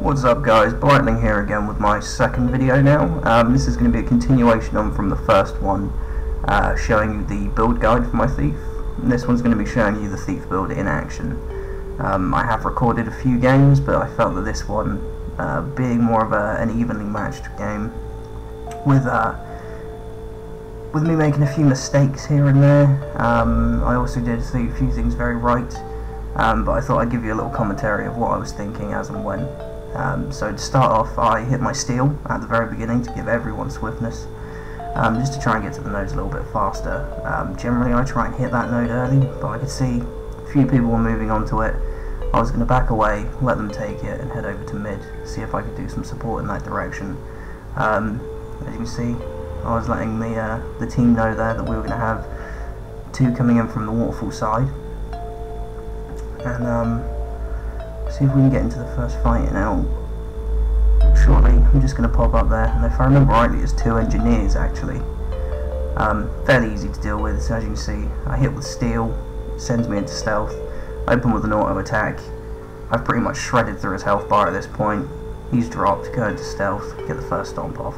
What's up guys, Brightling here again with my second video now. This is going to be a continuation on from the first one, showing you the build guide for my Thief. And this one's going to be showing you the Thief build in action. I have recorded a few games, but I felt that this one, being more of an evenly matched game, with me making a few mistakes here and there. I also did a few things very right, but I thought I'd give you a little commentary of what I was thinking as and when. So to start off, I hit my steel at the very beginning to give everyone swiftness, just to try and get to the nodes a little bit faster. Generally I try and hit that node early, but I could see a few people were moving onto it. I was going to back away, let them take it, and head over to mid, see if I could do some support in that direction. As you can see, I was letting the team know there that we were going to have two coming in from the waterfall side, and see if we can get into the first fight now. Shortly, I'm just going to pop up there, and if I remember rightly, it's two engineers actually. Fairly easy to deal with. So as you can see, I hit with steel, sends me into stealth. Open with an auto attack. I've pretty much shredded through his health bar at this point. He's dropped, go into stealth, get the first stomp off.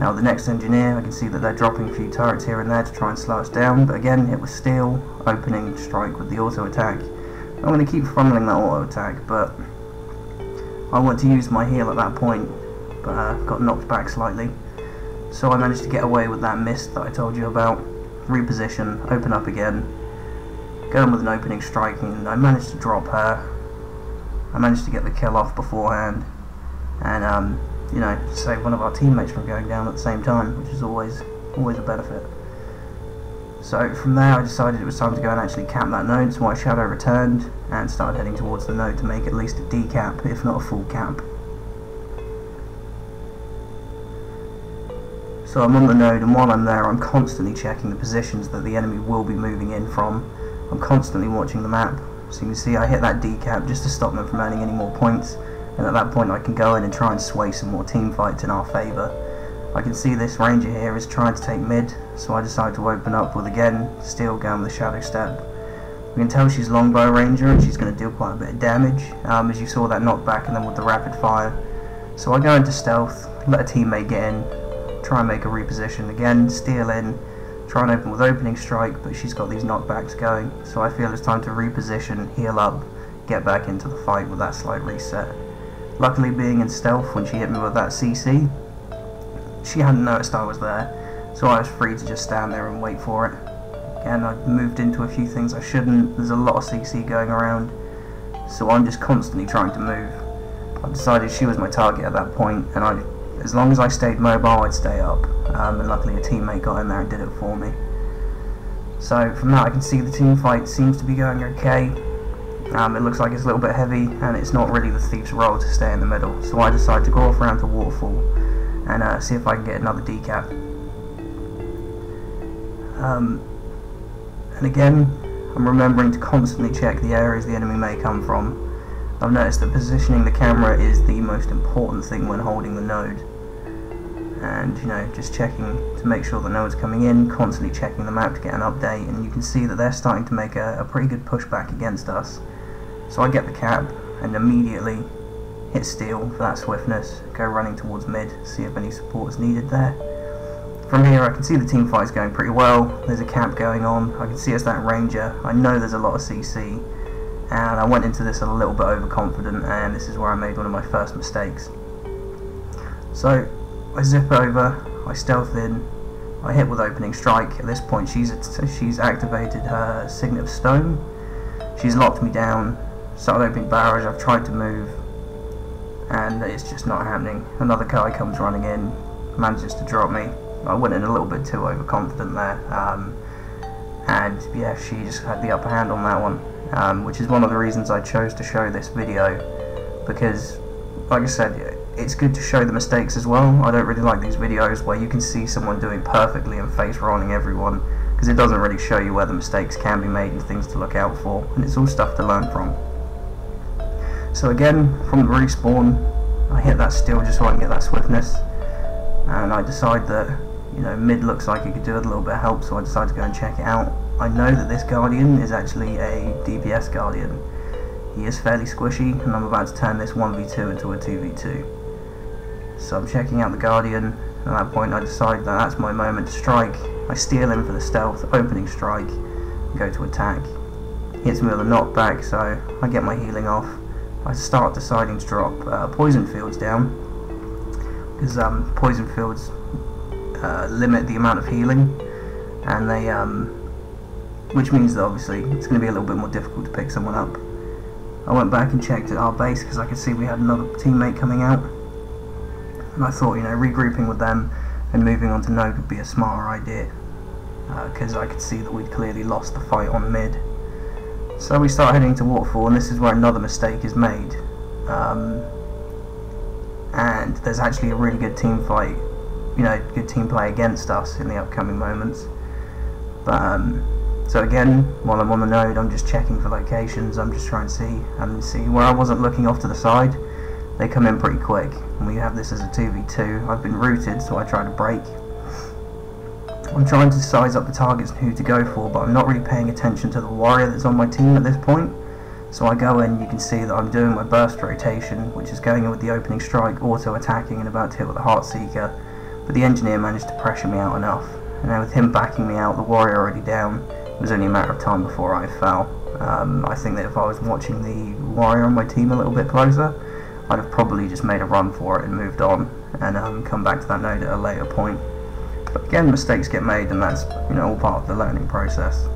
Now the next engineer, I can see that they're dropping a few turrets here and there to try and slow us down, but again, hit with steel, opening strike with the auto attack. I'm going to keep funneling that auto attack, but I want to use my heal at that point, but got knocked back slightly. So I managed to get away with that mist that I told you about, reposition, open up again, go in with an opening strike, and I managed to drop her. I managed to get the kill off beforehand, and you know, save one of our teammates from going down at the same time, which is always a benefit. So from there I decided it was time to go and actually cap that node, so my shadow returned and started heading towards the node to make at least a decap, if not a full cap. So I'm on the node, and while I'm there I'm constantly checking the positions that the enemy will be moving in from. I'm constantly watching the map, so you can see I hit that decap just to stop them from earning any more points, and at that point I can go in and try and sway some more team fights in our favour. I can see this ranger here is trying to take mid, so I decide to open up with, again, steel going with a shadow step. We can tell she's longbow ranger and she's going to deal quite a bit of damage, as you saw that knockback and then with the rapid fire. So I go into stealth, let a teammate get in, try and make a reposition, again, steal in, try and open with opening strike, but she's got these knockbacks going, so I feel it's time to reposition, heal up, get back into the fight with that slight reset. Luckily, being in stealth when she hit me with that CC, she hadn't noticed I was there, so I was free to just stand there and wait for it. Again, I moved into a few things I shouldn't. There's a lot of CC going around, so I'm just constantly trying to move. I decided she was my target at that point, and as long as I stayed mobile, I'd stay up, and luckily a teammate got in there and did it for me. So from that I can see the team fight seems to be going okay. It looks like it's a little bit heavy, and it's not really the Thief's role to stay in the middle, so I decide to go off around to Waterfall and see if I can get another decap. And again, I'm remembering to constantly check the areas the enemy may come from. I've noticed that positioning the camera is the most important thing when holding the node. And you know, just checking to make sure the node's coming in, constantly checking the map to get an update, and you can see that they're starting to make a pretty good pushback against us. So I get the cap and immediately hit steel for that swiftness, go running towards mid, see if any support is needed there. From here I can see the team fight's going pretty well. There's a cap going on, I can see it's that ranger, I know there's a lot of CC, and I went into this a little bit overconfident, and this is where I made one of my first mistakes. So I zip over, I stealth in, I hit with opening strike. At this point she's activated her Signet of Stone, she's locked me down, started opening barrage. I've tried to move and it's just not happening. Another guy comes running in, manages to drop me. I went in a little bit too overconfident there, and yeah, she just had the upper hand on that one, which is one of the reasons I chose to show this video, because like I said, it's good to show the mistakes as well. I don't really like these videos where you can see someone doing perfectly and face rolling everyone, because it doesn't really show you where the mistakes can be made and things to look out for, and it's all stuff to learn from. So again, from the respawn, I hit that steel just so I can get that swiftness, and I decide that, you know, mid looks like it could do with a little bit of help, so I decide to go and check it out. I know that this Guardian is actually a DPS Guardian. he is fairly squishy, and I'm about to turn this 1v2 into a 2v2. So I'm checking out the Guardian, and at that point I decide that that's my moment to strike. I steal him for the stealth, opening strike, and go to attack. He hits me with a knockback, so I get my healing off. I start deciding to drop poison fields down, because poison fields limit the amount of healing, and they which means that obviously it's going to be a little bit more difficult to pick someone up. I went back and checked at our base because I could see we had another teammate coming out, and I thought, you know, regrouping with them and moving on to node would be a smarter idea, because I could see that we'd clearly lost the fight on mid. So we start heading to Waterfall, and this is where another mistake is made, and there's actually a really good team fight, you know, good team play against us in the upcoming moments. But so again, while I'm on the node, I'm just checking for locations. I'm just trying to see where I wasn't looking off to the side. They come in pretty quick, and we have this as a 2v2. I've been routed, so I try to break. I'm trying to size up the targets and who to go for, but I'm not really paying attention to the warrior that's on my team at this point. So I go in, you can see that I'm doing my burst rotation, which is going in with the opening strike, auto attacking, and about to hit with the Heartseeker. But the engineer managed to pressure me out enough, and then with him backing me out, the warrior already down, it was only a matter of time before I fell. I think that if I was watching the warrior on my team a little bit closer, I'd have probably just made a run for it and moved on, and come back to that node at a later point. But again, mistakes get made, and that's, you know, all part of the learning process.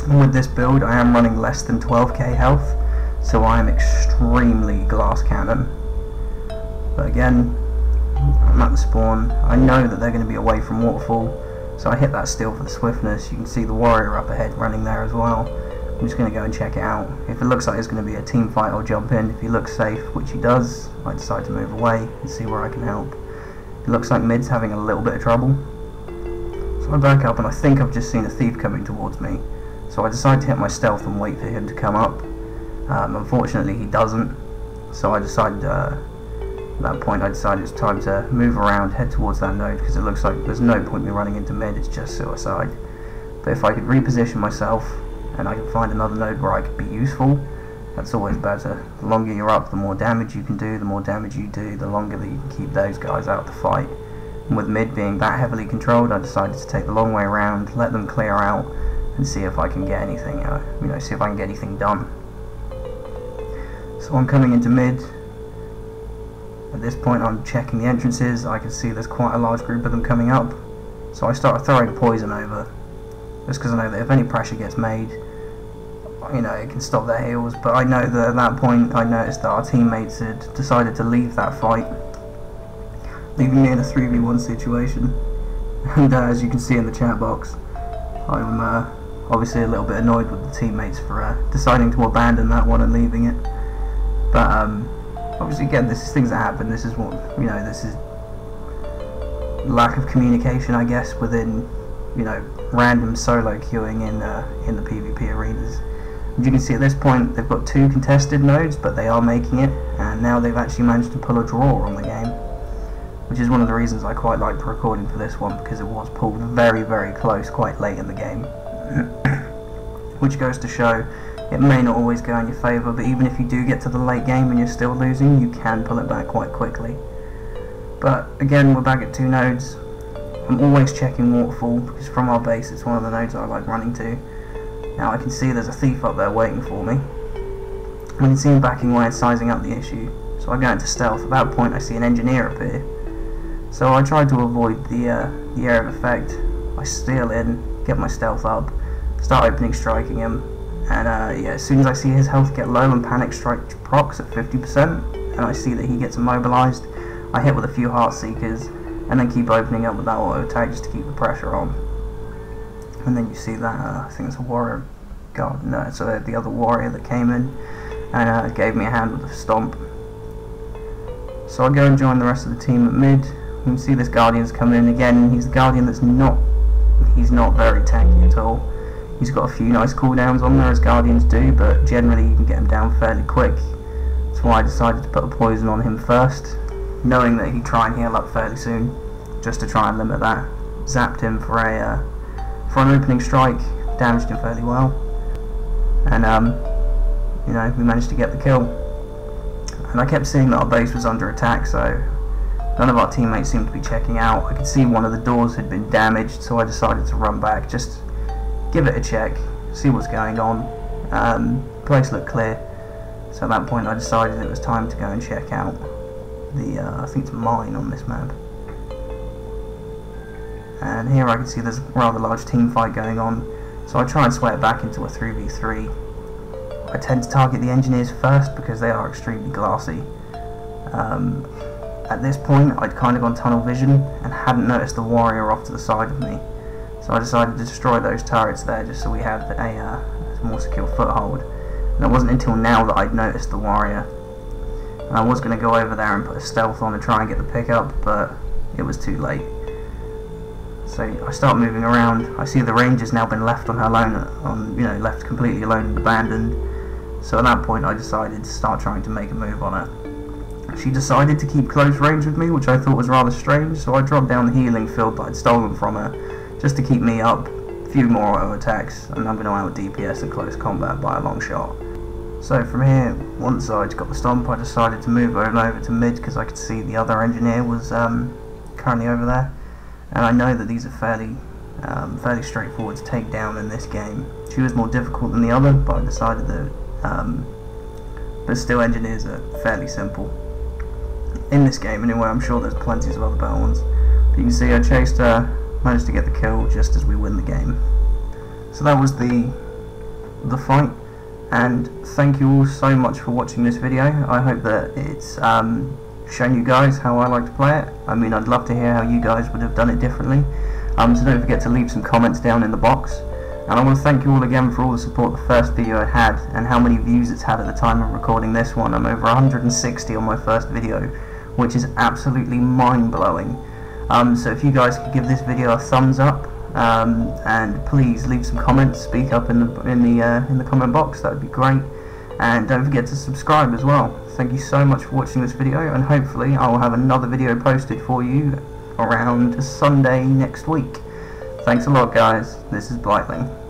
And with this build, I am running less than 12k health, so I am extremely glass cannon. But again, I'm at the spawn. I know that they're going to be away from Waterfall, so I hit that steal for the swiftness. You can see the warrior up ahead running there as well. I'm just going to go and check it out. If it looks like it's going to be a team fight, I'll jump in. If he looks safe, which he does, I decide to move away and see where I can help. It looks like mid's having a little bit of trouble, so I back up, and I think I've just seen a thief coming towards me. So I decide to hit my stealth and wait for him to come up. Unfortunately he doesn't, so I decided at that point it's time to move around, head towards that node, because it looks like there's no point me running into mid, it's just suicide. But if I could reposition myself and I can find another node where I could be useful, that's always better. The longer you're up, the more damage you can do. The more damage you do, the longer that you can keep those guys out of the fight. And with mid being that heavily controlled, I decided to take the long way around, let them clear out, and see if I can get anything, see if I can get anything done. So I'm coming into mid. At this point, I'm checking the entrances. I can see there's quite a large group of them coming up. So I start throwing poison over, just because I know that if any pressure gets made, you know, it can stop their heals. But I know that at that point I noticed that our teammates had decided to leave that fight, leaving me in a 3v1 situation. And as you can see in the chat box, I'm obviously a little bit annoyed with the teammates for deciding to abandon that one and leaving it. But obviously, again, this is things that happen. This is what, you know, this is lack of communication, I guess, within, you know, random solo queuing in the PvP arenas. As you can see at this point, they've got 2 contested nodes, but they are making it, and now they've actually managed to pull a draw on the game, which is one of the reasons I quite liked the recording for this one, because it was pulled very, very close quite late in the game. Which goes to show it may not always go in your favour, but even if you do get to the late game and you're still losing, you can pull it back quite quickly. But again, we're back at 2 nodes. I'm always checking Waterfall, because from our base it's one of the nodes I like running to. Now I can see there's a thief up there waiting for me. I can see him backing away and sizing up the issue. So I go into stealth. At that point I see an engineer appear. So I try to avoid the area of effect. I steal in, get my stealth up, start opening striking him, and yeah, as soon as I see his health get low and panic strike procs at 50%, and I see that he gets immobilized, I hit with a few Heartseekers, and then keep opening up with that auto attack just to keep the pressure on. And then you see that, I think it's a warrior guard, no, so the other warrior that came in and gave me a hand with a stomp. So I go and join the rest of the team at mid. You can see this Guardian's coming in again. He's the Guardian that's not very tanky at all. He's got a few nice cooldowns on there, as Guardians do, but generally you can get him down fairly quick. That's why I decided to put a poison on him first, knowing that he'd try and heal up fairly soon, just to try and limit that. Zapped him for an opening strike, damaged him fairly well, and you know, we managed to get the kill. And I kept seeing that our base was under attack, so none of our teammates seemed to be checking out. I could see one of the doors had been damaged, so I decided to run back, just give it a check, see what's going on. Place looked clear, so at that point I decided it was time to go and check out the, I think it's mine on this map. And here I can see there's a rather large team fight going on, so I try and sway it back into a 3v3. I tend to target the engineers first because they are extremely glassy. At this point I'd kind of gone tunnel vision and hadn't noticed the warrior off to the side of me, so I decided to destroy those turrets there just so we had a more secure foothold. And it wasn't until now that I'd noticed the warrior, and I was going to go over there and put a stealth on and try and get the pickup, but it was too late. So I start moving around. I see the ranger's now been left on her own, left completely alone and abandoned. So at that point I decided to start trying to make a move on her. She decided to keep close range with me, which I thought was rather strange, so I dropped down the healing field that I'd stolen from her, just to keep me up. A few more auto attacks, and I'm going to out DPS in close combat by a long shot. So from here, once I'd got the stomp, I decided to move over to mid because I could see the other engineer was currently over there. And I know that these are fairly straightforward to take down in this game. She was more difficult than the other, but I decided that but still engineers are fairly simple in this game anyway. I'm sure there's plenty of other better ones, but you can see I chased her, managed to get the kill just as we win the game. So that was the fight, and thank you all so much for watching this video. I hope that it's shown you guys how I like to play it. I mean, I'd love to hear how you guys would have done it differently, so don't forget to leave some comments down in the box. And I want to thank you all again for all the support the first video I had, and how many views it's had at the time of recording this one. I'm over 160 on my first video, which is absolutely mind-blowing. So if you guys could give this video a thumbs up, and please leave some comments, speak up in the comment box, that would be great. And don't forget to subscribe as well. Thank you so much for watching this video, and hopefully I will have another video posted for you around Sunday next week. Thanks a lot, guys. This is Blightling.